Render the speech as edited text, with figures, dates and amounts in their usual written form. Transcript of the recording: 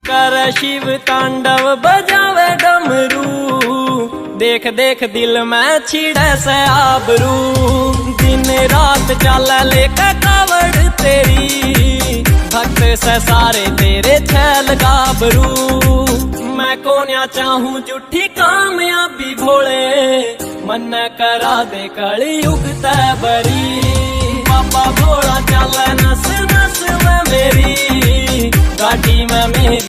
कर शिव तांडव बजावे डमरू, देख देख दिल में छिड़े से आबरू। दिन रात चल लेके कावड़ तेरी, भक्त से सारे तेरे छैल गाबरू। मैं कोन्या चाहूं जुठी कामयाबी भोले, मन करा दे कलयुग तैबरी। बाबा भोला चल नस नस में मेरी, गाड़ी में मेरी